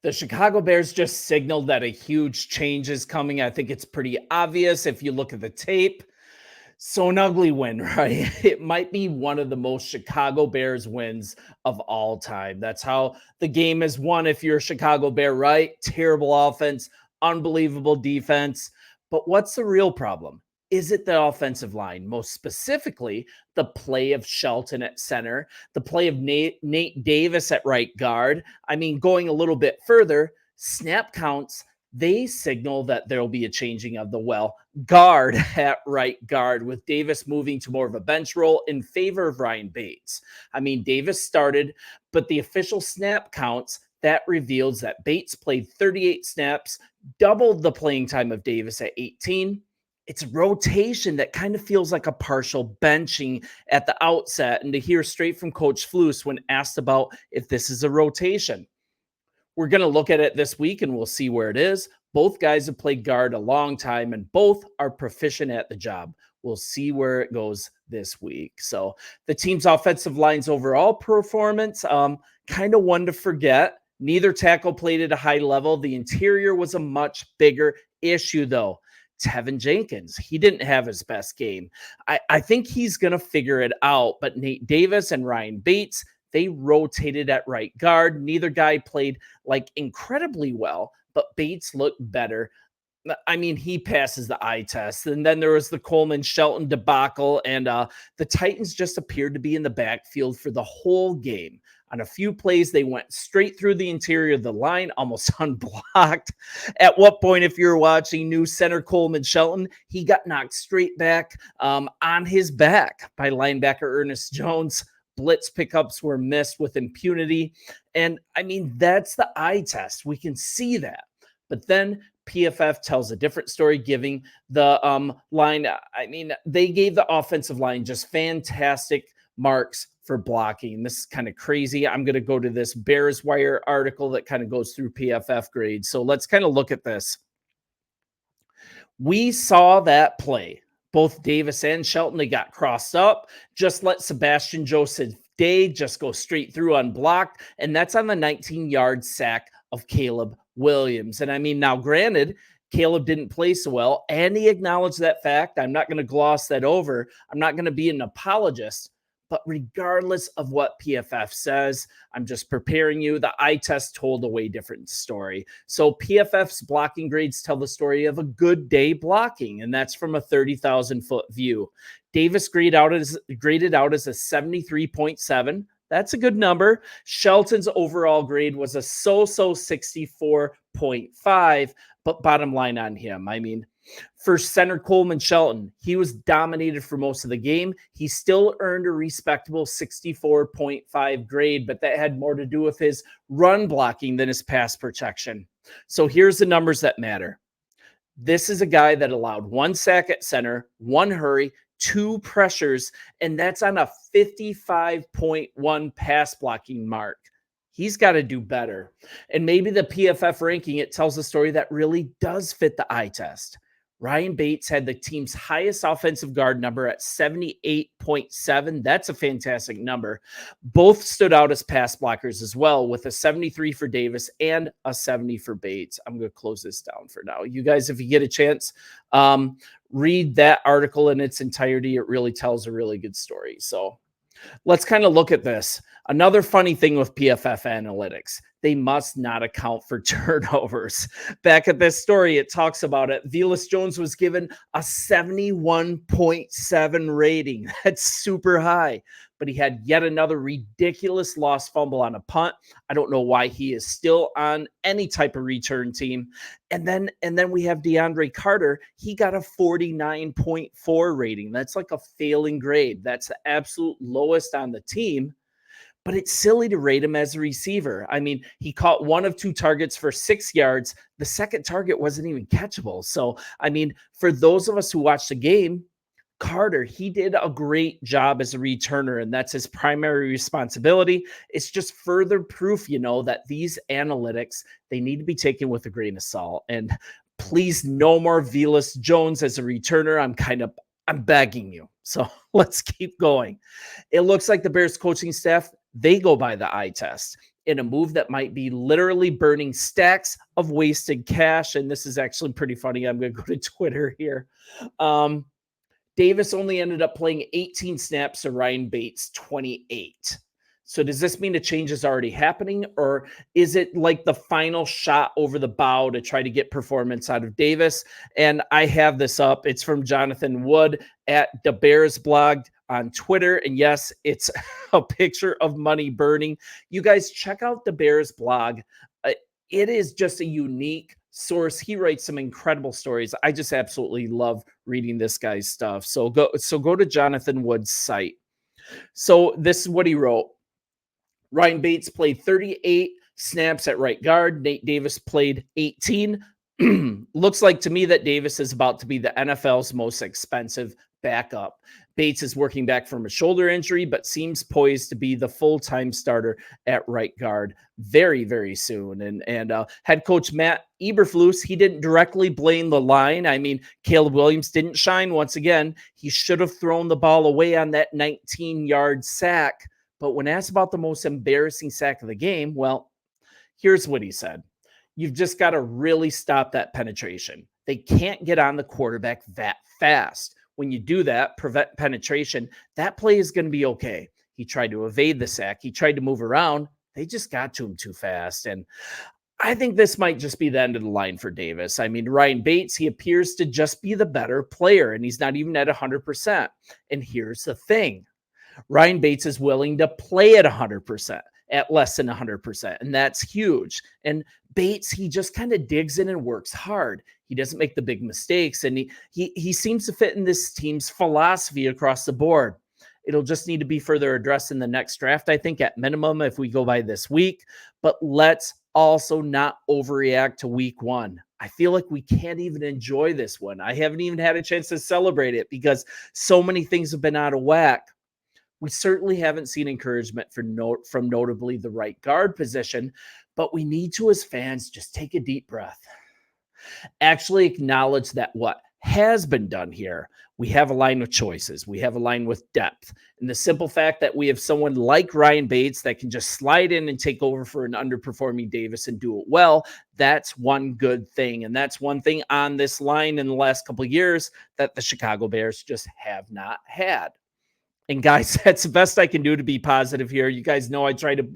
The Chicago Bears just signaled that a huge change is coming. I think it's pretty obvious if you look at the tape. So an ugly win, right? It might be one of the most Chicago Bears wins of all time. That's how the game is won if you're a Chicago Bear, right? Terrible offense, unbelievable defense. But what's the real problem? Is it the offensive line? Most specifically, the play of Shelton at center, the play of Nate Davis at right guard. I mean, going a little bit further, snap counts, they signal that there'll be a changing of the guard at right guard, with Davis moving to more of a bench role in favor of Ryan Bates. I mean, Davis started, but the official snap counts that reveals that Bates played 38 snaps, doubled the playing time of Davis at 18. It's rotation that kind of feels like a partial benching at the outset. And to hear straight from Coach Flus when asked about if this is a rotation, we're going to look at it this week and we'll see where it is. Both guys have played guard a long time and both are proficient at the job. We'll see where it goes this week. So the team's offensive line's overall performance, kind of one to forget. Neither tackle played at a high level. The interior was a much bigger issue, though. Tevin Jenkins, he didn't have his best game. I think he's going to figure it out, but Nate Davis and Ryan Bates, they rotated at right guard. Neither guy played like incredibly well, but Bates looked better. I mean, he passes the eye test. And then there was the Coleman Shelton debacle, and the Titans just appeared to be in the backfield for the whole game. On a few plays, they went straight through the interior of the line, almost unblocked. At what point, if you're watching new center Coleman Shelton, he got knocked straight back on his back by linebacker Ernest Jones. Blitz pickups were missed with impunity. And I mean, that's the eye test. We can see that. But then PFF tells a different story, giving the line. I mean, they gave the offensive line just fantastic marks for blocking. This is kind of crazy. I'm going to go to this Bears Wire article that kind of goes through PFF grades. So let's kind of look at this. We saw that play. Both Davis and Shelton, they got crossed up. Just let Sebastian Joseph Day just go straight through unblocked. And that's on the 19-yard sack of Caleb Williams. And I mean, now granted, Caleb didn't play so well, and he acknowledged that fact. I'm not going to gloss that over. I'm not going to be an apologist. But regardless of what PFF says, I'm just preparing you. The eye test told a way different story. So PFF's blocking grades tell the story of a good day blocking, and that's from a 30,000-foot view. Davis graded out as a 73.7. That's a good number. Shelton's overall grade was a so-so 64.5, but bottom line on him, I mean, for center Coleman Shelton, he was dominated for most of the game. He still earned a respectable 64.5 grade, but that had more to do with his run blocking than his pass protection. So here's the numbers that matter. This is a guy that allowed 1 sack at center, 1 hurry, 2 pressures, and that's on a 55.1 pass blocking mark. He's got to do better. And maybe the PFF ranking, it tells a story that really does fit the eye test. Ryan Bates had the team's highest offensive guard number at 78.7. That's a fantastic number. Both stood out as pass blockers as well, with a 73 for Davis and a 70 for Bates. I'm going to close this down for now. You guys, if you get a chance, read that article in its entirety. It really tells a really good story. So let's kind of look at this. Another funny thing with PFF analytics, they must not account for turnovers. Back at this story, it talks about it. Velus Jones was given a 71.7 rating. That's super high. But he had yet another ridiculous lost fumble on a punt. I don't know why he is still on any type of return team. And then we have DeAndre Carter. He got a 49.4 rating. That's like a failing grade. That's the absolute lowest on the team. But it's silly to rate him as a receiver. I mean, he caught 1 of 2 targets for 6 yards. The second target wasn't even catchable. So, I mean, for those of us who watched the game, Carter, he did a great job as a returner, and that's his primary responsibility. It's just further proof, that these analytics, they need to be taken with a grain of salt. And please, no more Velus Jones as a returner. I'm begging you. So let's keep going. It looks like the Bears coaching staff, they go by the eye test. in a move that might be literally burning stacks of wasted cash. And this is actually pretty funny. I'm going to go to Twitter here. Davis only ended up playing 18 snaps to Ryan Bates 28. So does this mean a change is already happening, or is it like the final shot over the bow to try to get performance out of Davis? And I have this up. It's from Jonathan Wood at the Bears blog on Twitter. And yes, it's a picture of money burning. You guys check out the Bears blog. It is just a unique source. He writes some incredible stories. I just absolutely love reading this guy's stuff. So go to Jonathan Wood's site. So this is what he wrote. Ryan Bates played 38 snaps at right guard. Nate Davis played 18. Looks like to me that Davis is about to be the NFL's most expensive backup. Bates is working back from a shoulder injury, but seems poised to be the full-time starter at right guard very, very soon. And head coach Matt Eberflus, he didn't directly blame the line. I mean, Caleb Williams didn't shine once again. He should have thrown the ball away on that 19-yard sack. But when asked about the most embarrassing sack of the game, well, here's what he said. You've just got to really stop that penetration. They can't get on the quarterback that fast. When you do that, prevent penetration, that play is going to be okay. He tried to evade the sack. He tried to move around. They just got to him too fast. And I think this might just be the end of the line for Davis. I mean, Ryan Bates, he appears to just be the better player, and he's not even at 100%. And here's the thing. Ryan Bates is willing to play at 100%, at less than 100%, and that's huge. And Bates, he just kind of digs in and works hard. He doesn't make the big mistakes, and he seems to fit in this team's philosophy across the board. It'll just need to be further addressed in the next draft, I think, at minimum, if we go by this week. But let's also not overreact to week one. I feel like we can't even enjoy this one. I haven't even had a chance to celebrate it because so many things have been out of whack. We certainly haven't seen encouragement from notably the right guard position, but we need to, as fans, just take a deep breath. Actually acknowledge that what has been done here, we have a line with choices. We have a line with depth. And the simple fact that we have someone like Ryan Bates that can just slide in and take over for an underperforming Davis and do it well, that's one good thing. And that's one thing on this line in the last couple of years that the Chicago Bears just have not had. And guys, that's the best I can do to be positive here. You guys know I try to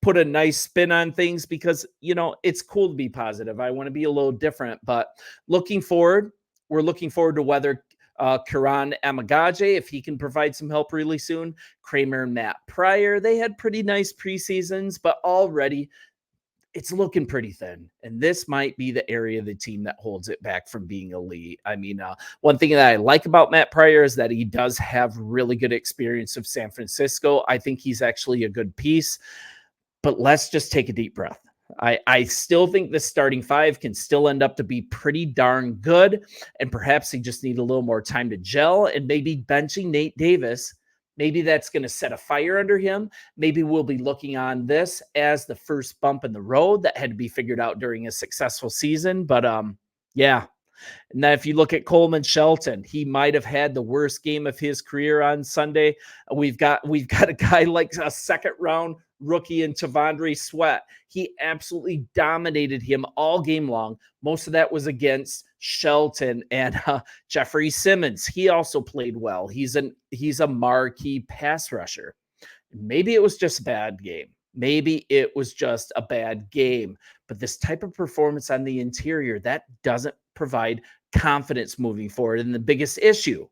put a nice spin on things because, it's cool to be positive. I want to be a little different, but we're looking forward to whether Karan Amagaje, if he can provide some help really soon. Kramer and Matt Pryor, they had pretty nice preseasons, but already it's looking pretty thin. And this might be the area of the team that holds it back from being elite. I mean, one thing that I like about Matt Pryor is that he does have really good experience of San Francisco. I think he's actually a good piece, but let's just take a deep breath. I still think the starting five can still end up to be pretty darn good. And perhaps they just need a little more time to gel, and maybe benching Nate Davis, maybe that's going to set a fire under him. Maybe we'll be looking on this as the first bump in the road that had to be figured out during a successful season. But yeah. And then if you look at Coleman Shelton, he might have had the worst game of his career on Sunday. We've got a guy like a second round rookie in Tavondre Sweat. He absolutely dominated him all game long. Most of that was against Shelton and Jeffrey Simmons. He also played well. He's a marquee pass rusher. Maybe it was just a bad game. But this type of performance on the interior, that doesn't provide confidence moving forward. And the biggest issue,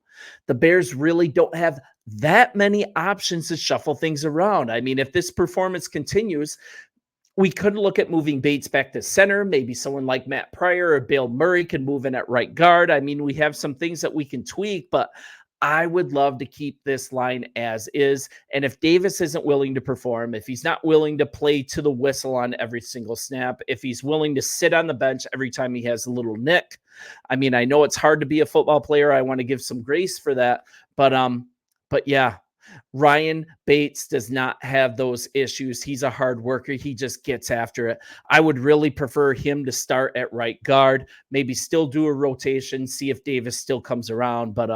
the Bears really don't have that many options to shuffle things around. I mean, if this performance continues, we could look at moving Bates back to center. Maybe someone like Matt Pryor or Bale Murray can move in at right guard. I mean, we have some things that we can tweak, but I would love to keep this line as is. And if Davis isn't willing to perform, if he's not willing to play to the whistle on every single snap, if he's willing to sit on the bench every time he has a little nick, I mean, I know it's hard to be a football player. I want to give some grace for that. But yeah, Ryan Bates does not have those issues. He's a hard worker. He just gets after it. I would really prefer him to start at right guard, maybe still do a rotation, see if Davis still comes around. But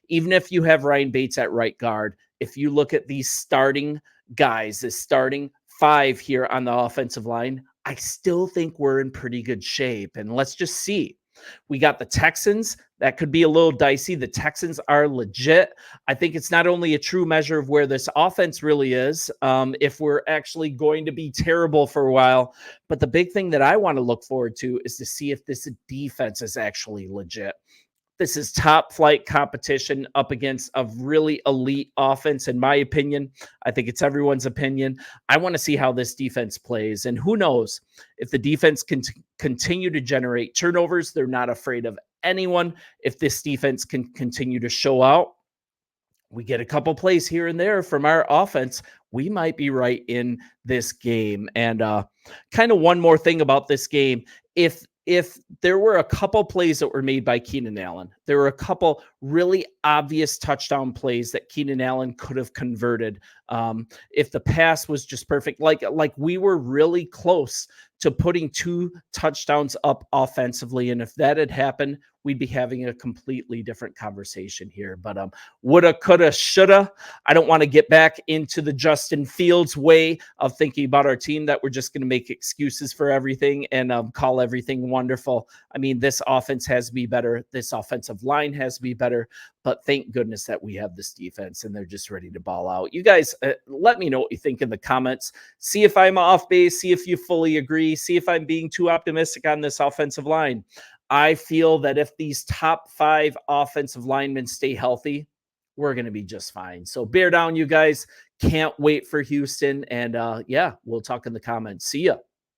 even if you have Ryan Bates at right guard, if you look at these starting guys, the starting 5 here on the offensive line, I still think we're in pretty good shape. And let's just see. We got the Texans. That could be a little dicey. The Texans are legit. I think it's not only a true measure of where this offense really is, if we're actually going to be terrible for a while. But the big thing that I want to look forward to is to see if this defense is actually legit. This is top flight competition up against a really elite offense, in my opinion. I think it's everyone's opinion. I want to see how this defense plays. And who knows if the defense can continue to generate turnovers, they're not afraid of anyone. If this defense can continue to show out, we get a couple plays here and there from our offense, we might be right in this game. And kind of one more thing about this game, if there were a couple plays that were made by Keenan Allen, there were a couple really obvious touchdown plays that Keenan Allen could have converted. If the pass was just perfect, like we were really close to putting 2 touchdowns up offensively, and if that had happened, we'd be having a completely different conversation here. But woulda, coulda, shoulda. I don't want to get back into the Justin Fields way of thinking about our team, that we're just going to make excuses for everything and call everything wonderful. I mean, this offense has to be better. This offensive line has to be better. But thank goodness that we have this defense and they're just ready to ball out. You guys, let me know what you think in the comments. See if I'm off base. See if you fully agree. See if I'm being too optimistic on this offensive line. I feel that if these top 5 offensive linemen stay healthy, we're going to be just fine. So bear down, you guys. Can't wait for Houston. And yeah, we'll talk in the comments. See ya.